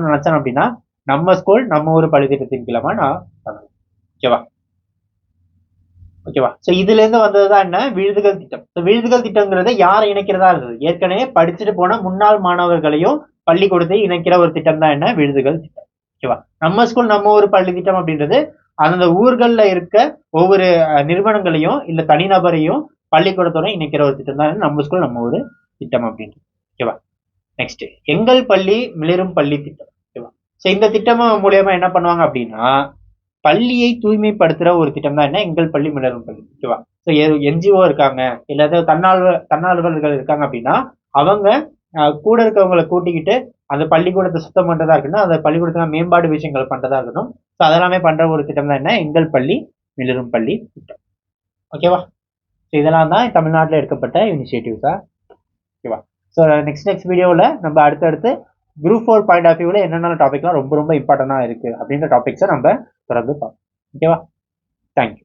நினைச்சேன் அப்படின்னா நம்ம ஸ்கூல் நம்ம ஊர் பள்ளித்திட்டத்தின் கீழமா நான் பண்ணணும். ஓகேவா? ஓகேவா? ஸோ இதுல இருந்து வந்ததுதான் என்ன விழுதுகள் திட்டம். விழுதுகள் திட்டம்ங்கிறத யாரை இணைக்கிறதா இருந்தது, ஏற்கனவே படிச்சுட்டு போன முன்னாள் மாணவர்களையும் பள்ளிக்கூடத்தை இணைக்கிற ஒரு திட்டம் தான் என்ன விழுதுகள் திட்டம். ஓகேவா? நம்ம ஸ்கூல் நம்ம ஒரு பள்ளி திட்டம் அப்படின்றது அந்த ஊர்கள்ல இருக்க ஒவ்வொரு நிறுவனங்களையும் இல்ல தனிநபரையும் பள்ளிக்கூடத்தோட இணைக்கிற ஒரு திட்டம் தான் நம்ம ஸ்கூல் நம்ம ஒரு திட்டம் அப்படின்றது. ஓகேவா? நெக்ஸ்ட் எங்கள் பள்ளி மிளிரும் பள்ளி திட்டம். ஓகேவா? ஸோ இந்த திட்டம் மூலியமா என்ன பண்ணுவாங்க அப்படின்னா பள்ளியை தூய்மைப்படுத்துற ஒரு திட்டம் தான் என்ன எங்கள் பள்ளி மிளரும் பள்ளி. ஓகேவா? ஸோ என்ஜிஓ இருக்காங்க இல்லாத தன்னார்வலர்கள் இருக்காங்க அப்படின்னா அவங்க கூட இருக்கவங்களை கூட்டிக்கிட்டு அந்த பள்ளிக்கூடத்தை சுத்தம் பண்றதா இருக்கணும், அந்த பள்ளிக்கூடத்துல மேம்பாடு விஷயங்கள் பண்றதா இருக்கணும். ஸோ அதெல்லாமே பண்ற ஒரு திட்டம் தான் என்ன எங்கள் பள்ளி மிளரும் பள்ளி திட்டம். ஓகேவா? ஸோ இதெல்லாம் தான் தமிழ்நாட்டில் எடுக்கப்பட்ட இனிஷியேட்டிவ்ஸா. ஓகேவா? ஸோ நெக்ஸ்ட் வீடியோவில் நம்ம அடுத்தடுத்து குரூப் 4 பாயிண்ட் ஆஃப் வியூவில் என்னென்ன டாபிக்லாம் ரொம்ப ரொம்ப இம்பார்ட்டண்டாக இருக்குது அப்படின்ற டாபிக்ஸை நம்ம தொடர்ந்து பார்ப்போம். ஓகேவா? தேங்க்யூ.